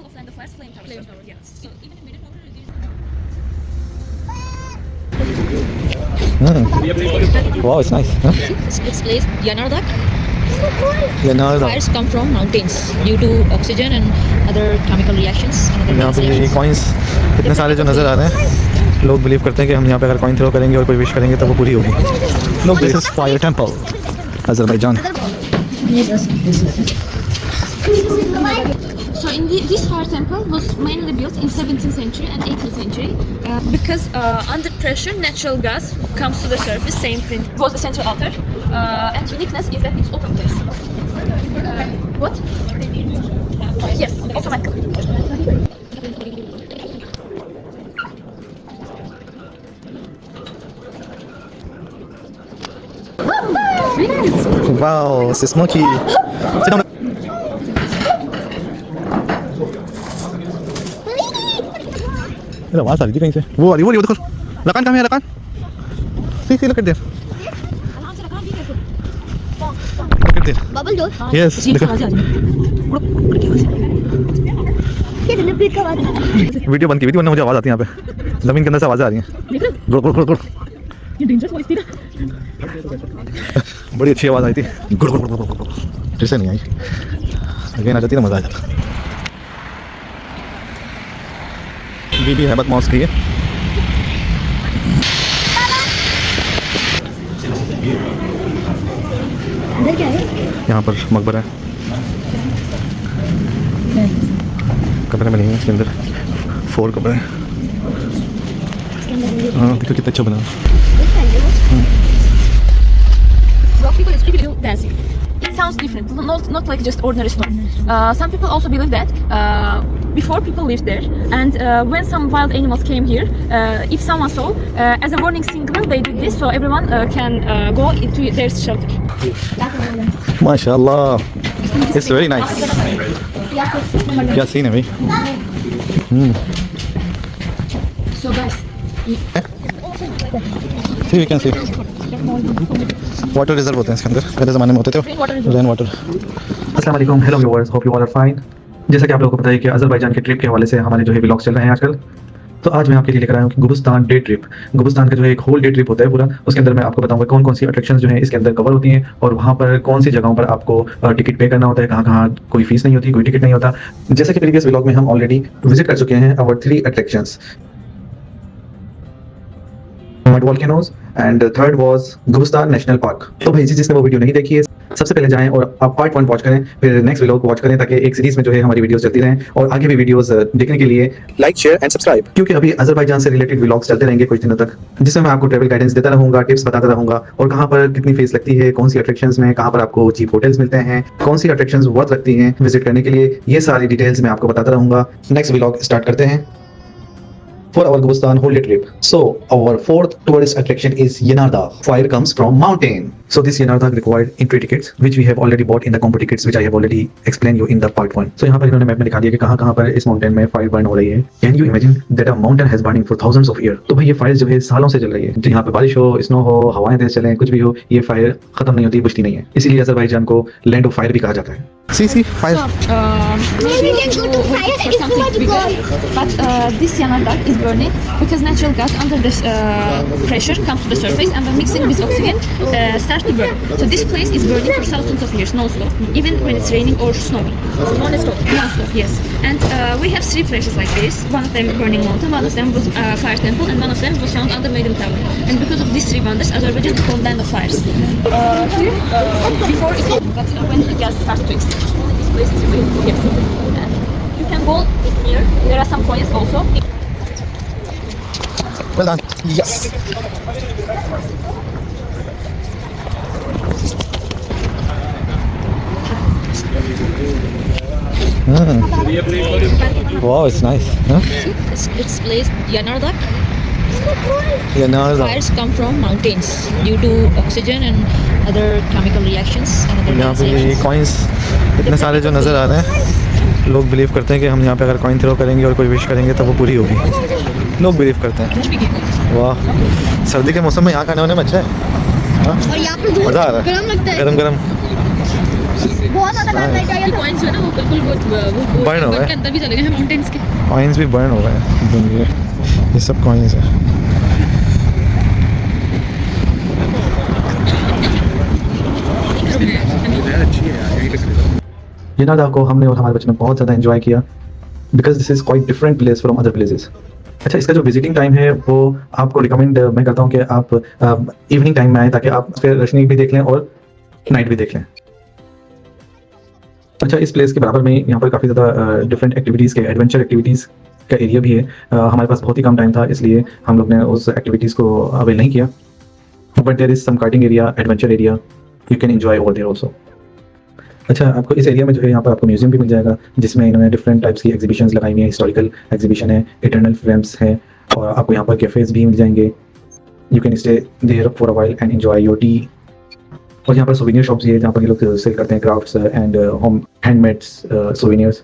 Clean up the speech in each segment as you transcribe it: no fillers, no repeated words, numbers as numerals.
symbol of land of fires, flame tower. Flame tower. Yeah. So even in Middle Water, Wow, it's nice. Huh? it's place Yanardak. Yanardak. Fires come from mountains due to oxygen and other chemical reactions. यहाँ पे ये coins इतने सारे जो नज़र आ रहे हैं, लोग बिलीव करते हैं कि हम यहाँ पे अगर कॉइन थ्रो करेंगे और कोई विश करेंगे तो वो पूरी होगी. लोग this is fire temple Azerbaijan. So this fire temple was mainly built in 17th century and 18th century because under pressure natural gas comes to the surface. Same print was the central altar, and uniqueness is that it's open place. What? Yes, automatically. Wow, it's smoky. Sit down. ये आवाज़ आ रही थी कहीं से. वो आ रही वो देखो. लकान कहाँ है Lacan? See, look at there. Look at there. Bubble door. Yes. देखो. वीडियो बंद की हुई थी वरना मुझे आवाज़ आती है यहाँ पे. ज़मीन के अंदर से आवाज़ें आ रही हैं. गुड़ गुड़ गुड़ गुड़. ये डेंजरस वॉइस थी ना. बड़ी अच्छी आवाज़ आई थी. गुड़ गुड़ गुड़ गुड़ गुड़. जैसे नहीं आई. अगेन आ जाती ना मज़ा आ जाता. बीबी हैबत मॉस्क है. अंदर क्या है? यहाँ पर मकबरा है. कमरे में नहीं है इसके अंदर. 4 कमरे हैं. हाँ देखो कितना अच्छा बना. Rock people is really dancing. It sounds different, not like just ordinary stone. Some people also believe that before people lived there, and when some wild animals came here, if someone saw, as a warning signal, they did this, so everyone can go into their shelter. माशाल्लाह. It's very nice. क्या scene है भाई. So guys, See, we can see. Water reserve होते हैं इसके अंदर. पहले ज़माने में होते थे रेन वाटर. अस्सलाम वालेकुम. Hello viewers, hope you all are fine. जैसा कि आप लोगों को पता है कि अज़रबैजान के ट्रिप के हवाले से हमारे जो है व्लॉग्स चल रहे हैं आजकल. तो आज मैं आपके लिए लेकर आया हूँ कि गुबुस्तान डे ट्रिप. गुबुस्तान का जो है एक होल डे ट्रिप होता है पूरा. उसके अंदर मैं आपको बताऊंगा कौन कौन सी अट्रैक्शंस जो है इसके अंदर कवर होती हैं और वहाँ पर कौन सी जगहों पर आपको टिकट पे करना होता है, कहाँ कहाँ कोई फीस नहीं होती, कोई टिकट नहीं होता. जैसा कि प्रीवियस व्लॉग में हम ऑलरेडी विजिट कर चुके हैं our 3 attractions. Mud volcanoes and third was Gobustan national park. तो भाई जिसने वो वीडियो नहीं देखी है सबसे पहले जाएं और आप पार्ट 1 वॉच करें, फिर नेक्स्ट व्लॉग वॉच करें ताकि एक सीरीज में जो है हमारी वीडियोस चलती रहें. और आगे भी वीडियोस देखने के लिए लाइक शेयर एंड सब्सक्राइब, क्योंकि अभी अज़रबैजान से रिलेटेड व्लॉग्स चलते रहेंगे कुछ दिनों तक, जिसमें मैं आपको ट्रैवल गाइडेंस देता रहूंगा, टिप्स बताता रहूंगा और कहां पर कितनी फीस लगती है, कौन सी अट्रैक्शंस में कहां पर आपको चीप होटल्स मिलते हैं, कौन सी अट्रैक्शंस वर्थ लगती हैं विजिट करने के लिए, ये सारी डिटेल्स मैं आपको बताता रहूंगा. नेक्स्ट व्लॉग स्टार्ट करते हैं for our Gubustan whole day trip. So our 4th tourist attraction is Yanardak. Fire comes from mountain. So this Yanardak required entry tickets, which we have already bought in the combo tickets, which I have already explained you in the part 1. So यहाँ पर इन्होंने map में दिखा दिया कि कहाँ पर इस माउंटेन में फायर बर्न हो रही है. Can you imagine that a mountain has burning for thousands of years? तो भाई ये फायर जो है सालों से चल रही है. यहाँ पे बारिश हो, स्नो हो, हवाएं तेज चलें, कुछ भी हो, ये फायर खत्म नहीं होती, बुझती नहीं है. इसीलिए अज़रबैजान को लैंड ऑफ फायर भी कहा जाता है. See fire. so maybe we can go to fire for something bigger, but this Yanardak is burning because natural gas under this pressure comes to the surface and when mixing with oxygen starts to burn. So this place is burning for thousands of years non-stop, even when it's raining or snowing. Non-stop, yes. And we have 3 places like this. One of them burning mountain, one of them was fire temple, and one of them was found under Meidum Tower. And because of these 3 wonders, Azerbaijan is called land of fires. Here, before it opened, but when the gas starts to extinguish, this place is really yes. And you can go here. There are some coins also. Well done. Yes. Wow, it's nice. Huh? It's place Yanardak. Yanardak. Fires come from mountains due to oxygen and other chemical reactions and other यहाँ पे ये reactions. Coins इतने सारे जो नज़र आ रहे हैं, लोग बिलीव करते हैं कि हम यहाँ पे अगर कॉइन थ्रो करेंगे और कोई विश करेंगे तो वो पूरी होगी. लोग बिलीव करते हैं. वाह, सर्दी के मौसम में यहाँ खाने वाने में अच्छा है. हाँ? और यहाँ पर मज़ा आ रहा है. गरम लगता है. गरम गरम बहुत ज्यादा डर लग गया। कॉइन्स जो है ना वो बिल्कुल वो Burn हो गए। के अंदर भी चले गए हैं माउंटेन्स के। कॉइन्स भी बर्न हो गए हैं। ये सब कॉइन्स है। ये नादा को हमने और हमारे बच्चों ने बहुत ज़्यादा एंजॉय किया because this is quite different place from other places. अच्छा, इसका जो विजिटिंग टाइम है वो आपको रिकमेंड मैं करता हूँ कि आप इवनिंग टाइम में आए ताकि आप फिर रोशनी भी देख लें और नाइट भी देख लें। अच्छा, इस प्लेस के बराबर में यहाँ पर काफ़ी ज़्यादा डिफरेंट एक्टिविटीज़ के एडवेंचर एक्टिविटीज़ का एरिया भी है। हमारे पास बहुत ही कम टाइम था इसलिए हम लोग ने उस एक्टिविटीज़ को अवेल नहीं किया, but there is some carting area, adventure area, you can enjoy over there also. अच्छा, आपको इस एरिया में जो है यहाँ पर आपको म्यूजियम भी मिल जाएगा जिसमें इन्होंने डिफरेंट टाइप्स की एग्जीबिशंस लगाई हुई हैं। हिस्टोरिकल एग्जीबिशन है, इटर्नल फ्रेम्स है और आपको यहाँ पर कैफेज भी मिल जाएंगे। You can stay there for a while and enjoy your tea. और यहाँ पर सोवेनियर शॉप्स भी है जहाँ पर ये लोग सेल करते हैं crafts and home handmade souvenirs.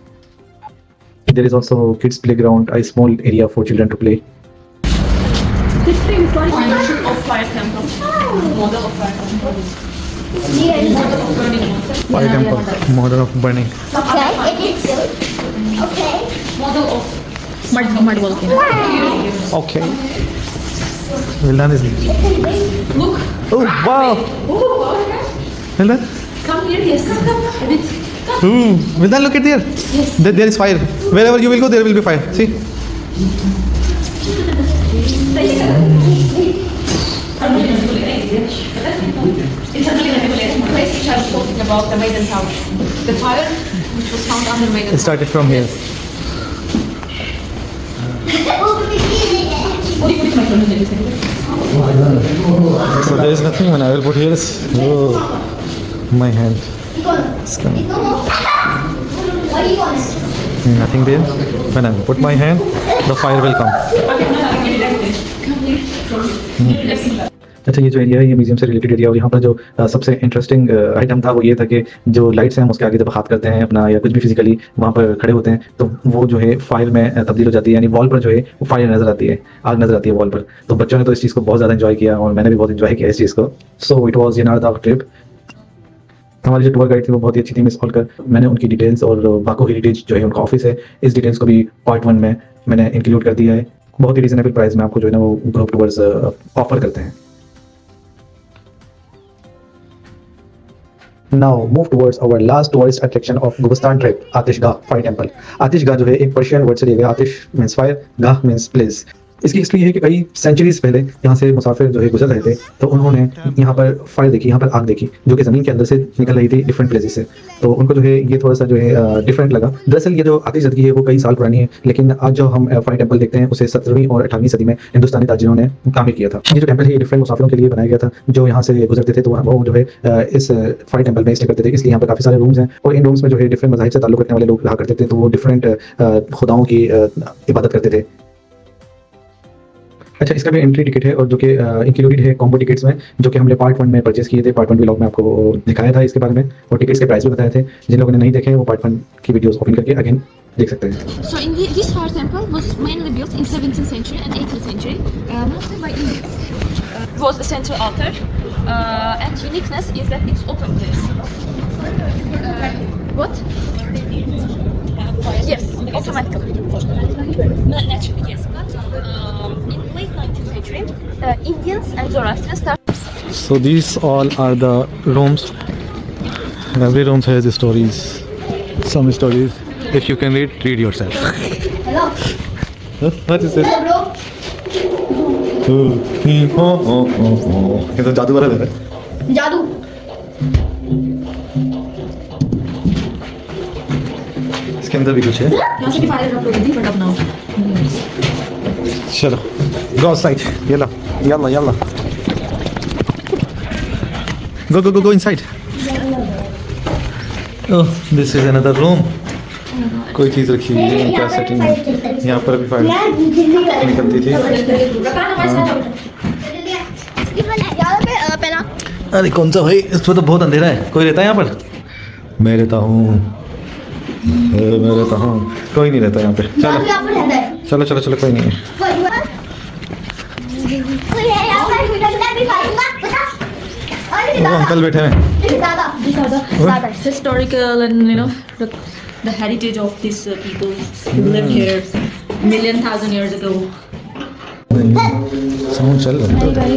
There is also kids playground, a small area for children to play. Fire temple, model of burning. Okay, it is good. Okay. Model of mud volcano. Okay. Well done, isn't it? Look. Oh wow! Well done. Come here, yes. A bit. Well done. Look at there. Yes. There is fire. Wherever you will go, there will be fire. See? It's a place which I was talking about, the Maiden's house. The fire which was found under Maiden's It started from here. So there is nothing when I will put here. Oh, my hand. It's coming. Nothing there. When I put my hand, the fire will come. अच्छा, ये जो area है ये museum से related area और यहाँ पर जो सबसे इंटरेस्टिंग आइटम था वो ये था कि जो लाइट्स हैं हम उसके आगे जब हाथ करते हैं अपना या कुछ भी फिजिकली वहाँ पर खड़े होते हैं तो वो जो है फायर में तब्दील हो जाती है, यानी वॉल पर जो है वो फायर नजर आती है, आग नजर आती है वॉल पर। तो बच्चों ने तो इस चीज़ को बहुत ज़्यादा एंजॉय किया और मैंने भी बहुत एंजॉय किया इस चीज़ को। सो इट वॉज येनारदा ट्रिप। हमारी जो टूर गाइड थी वो बहुत ही अच्छी थी मिस ऑलकर। मैंने उनकी डिटेल्स और बाको हेरिटेज जो है उनका ऑफिस है, इस डिटेल्स को भी पार्ट 1 में मैंने इंक्लूड कर दिया है। बहुत ही रीजनेबल प्राइस में आपको जो है ना वो ग्रुप टूर्स ऑफर करते हैं। Now move towards our last tourist attraction of Gubustan trip, Atishgah Fire Temple. Atishgah जो है एक पर्शियन वर्ड से लिया गया। आतिश मीन्स फायर, गाह मीन्स प्लेस। इसकी हिस्ट्री है कि कई सेंचुरीज पहले यहाँ से मुसाफिर जो है गुजर रहे थे तो उन्होंने यहाँ पर फायर देखी, यहाँ पर आग देखी जो कि ज़मीन के अंदर से निकल रही थी डिफरेंट प्लेसेस से। तो उनको जो है ये थोड़ा सा जो है डिफरेंट लगा। दरअसल ये जो आतिशगदी है वो कई साल पुरानी है, लेकिन आज जो हम फायर टेम्पल देखते हैं उसे 17वीं और 18वीं सदी में हिंदुस्तानी ताजिरों ने तामीर किया था। ये जो टेम्पल है ये डिफरेंट मुसाफिरों के लिए बनाया गया था जो यहाँ से गुजरते थे तो वो जो है इस फायर टेम्पल में स्टे करते थे। इसलिए यहाँ पर काफ़ी सारे रूम्स हैं और इन रूम्स में जो है डिफरेंट मज़ाहिब से ताल्लुक़ रखने वाले लोग रहा करते थे तो वो डिफरेंट खुदाओं की इबादत करते थे। अच्छा, इसका भी एंट्री टिकट है और जो कि इंक्लूडेड है कॉम्बो टिकट्स में, जो कि हमने पार्ट 1 में परचेस किए थे। पार्ट 1 व्लॉग में आपको दिखाया था इसके बारे में और टिकट्स के प्राइस भी बताए थे। जिन लोगों ने नहीं देखे वो पार्ट 1 की वीडियोस ओपन करके अगेन देख सकते हैं। So this fire temple was mainly built in 17th century and 18th century, mostly by Indians. It was the central altar, and uniqueness is that it's open place. What? Yes, automatically. Naturally, yes. But in late 19th century, Indians and Zoroastrians started. So these all are the rooms. Every room has stories. Some stories. If you can read yourself. Hello. What is it? Hello, bro. ये तो जादू वाला है। जादू। इसके अंदर भी कुछ है। यहाँ से भी फायर ड्रॉप होती थी, but अब now. चलो, go outside. Yalla, yalla, yalla. Go inside. Oh, this is another room. कोई चीज़ रखी हुई है क्या सेटिंग है। यहाँ पर भी फायर निकलती थी। पहला अरे कौन सा भाई, इस पर तो बहुत अंधेरा है। कोई रहता है यहाँ पर? मैं रहता हूँ, मैं रहता हूँ। कोई नहीं रहता यहाँ पे। चलो चलो चलो, कोई नहीं है। वो अंकल बैठे हैं। these are the historical and the heritage of these people who lived here million thousand years ago. Sound चल रहा है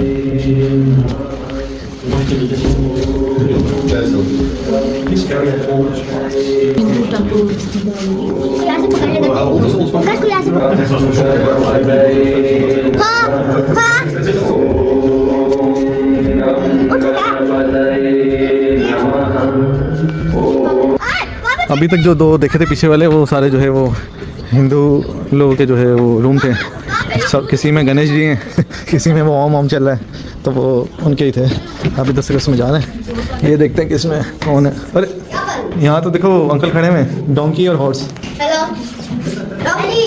Hindu temple. यहाँ से पकड़ लेगा बस यहाँ से पकड़ हाँ हाँ उठ जा अभी तक जो दो देखे थे पीछे वाले वो सारे जो है वो हिंदू लोगों के जो है वो रूम थे सब। किसी में गणेश जी हैं किसी में वो ओम चल रहा है तो वो उनके ही थे। अभी तो सिर्फ उसमें जा रहे हैं। ये देखते हैं कि इसमें कौन है। अरे यहाँ तो देखो अंकल खड़े हुए हैं डोंकी और हॉर्स। हेलो डॉली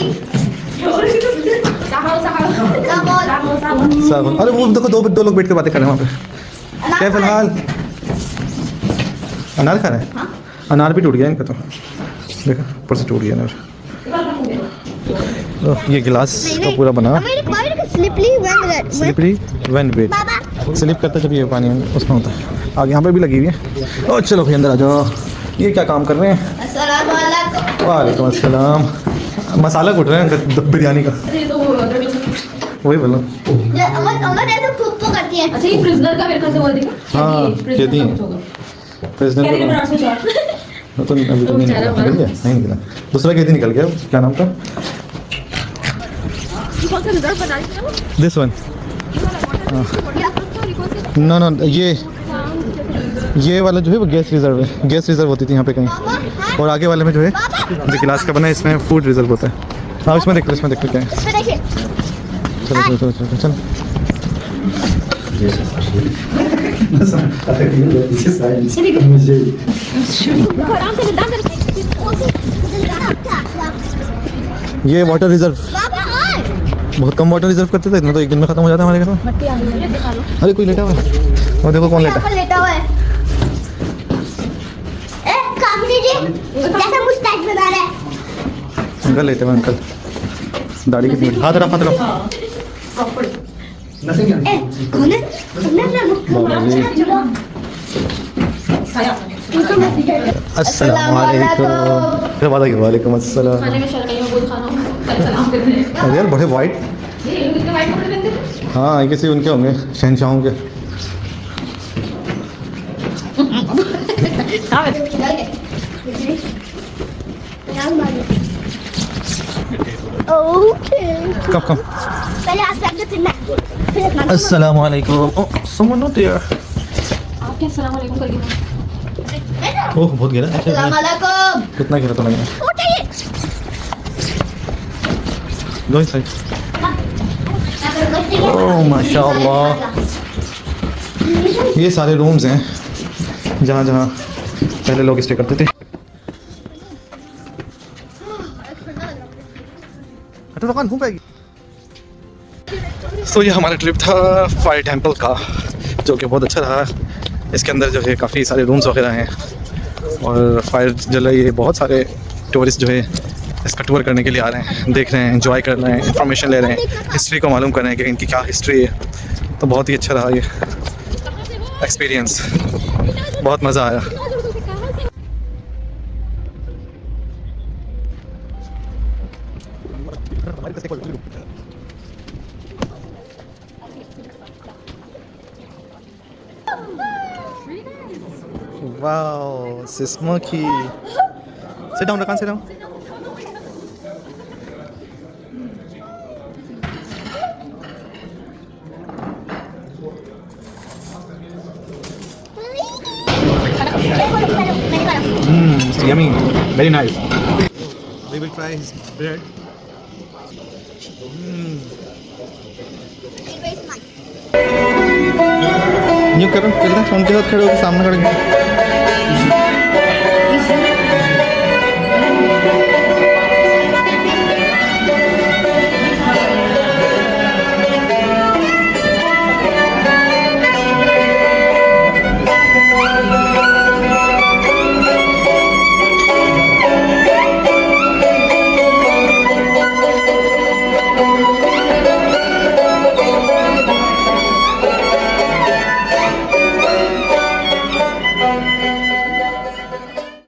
सब अरे वो देखो दो लोग बैठ के बातें कर रहे हैं वहाँ पे। क्या फिलहाल अनार खा रहे हैं? अनार भी टूट गया इनका तो देखो ऊपर से टूट गया अनार। ये गिलास का पूरा बना स्लिपरी व्हेन वेट स्लिप करता जब ये पानी में उसमें होता है। आगे यहाँ पे भी लगी हुई है। ओ चलो भाई अंदर आ जाओ। ये क्या काम कर रहे हैं? वालेकुम अस्सलाम। मसाला कूट रहे हैं बिरयानी का। वही बोलो। करती है अच्छा ये प्रिजनर का मेरे ख्याल से वो देखो। हाँ कहती हैं प्रेसिडेंट को तो अभी तो नहीं निकला। दूसरा कैदी निकल गया क्या नाम था? दिस वन नो ये वाला जो है वो गैस रिजर्व है। गैस रिजर्व होती थी यहाँ पे कहीं। और आगे वाले में जो है जो गिलास का बना है इसमें फूड रिजर्व होता है। हाँ इसमें देख लो क्या है। चलो ये वाटर रिजर्व बहुत कम वाटर रिजर्व करते थे। इतना तो एक दिन में खत्म हो जाता है हमारे घर में। अरे कोई लेटा हुआ है और देखो कौन लेटा हुआ है। काकड़ी जी जैसा मुस्ताक बना रहा है। अंकल लेटे हुए अंकल दाढ़ी कितनी हाथ रखा कौन है? वालेकुम अस्सलाम। अरे यार बड़े वाइट। हाँ ये किसी उनके होंगे शहनशाहों के। Come. पहले आप सब फिर मैं अस्सलाम वालेकुम। Oh, someone not there. आप क्या सलाम वालेकुम करके ओह बहुत गिरा। अस्सलाम वालेकुम। कितना गिरा तो नहीं? उठाइए दो ही साइड। ओह माशाल्लाह। ये सारे रूम्स हैं जहाँ पहले लोग स्टे करते थे। तो दुकान घूम पाएगी। तो ये हमारा ट्रिप था फायर टेम्पल का जो कि बहुत अच्छा रहा। इसके अंदर जो है काफ़ी सारे रूम्स वगैरह हैं और फायर जल रही है। बहुत सारे टूरिस्ट जो है इसका टूर करने के लिए आ रहे हैं, देख रहे हैं, एंजॉय कर रहे हैं, इन्फॉर्मेशन ले रहे हैं, हिस्ट्री को मालूम कर रहे हैं कि इनकी क्या हिस्ट्री है। तो बहुत ही अच्छा रहा ये एक्सपीरियंस। बहुत मज़ा आया। Wow, it's smoky. Sit down, Rakan, sit down. It's yummy, very nice. We will try his bread. New करो, चलते हैं उनके साथ खड़े होकर सामने खड़े।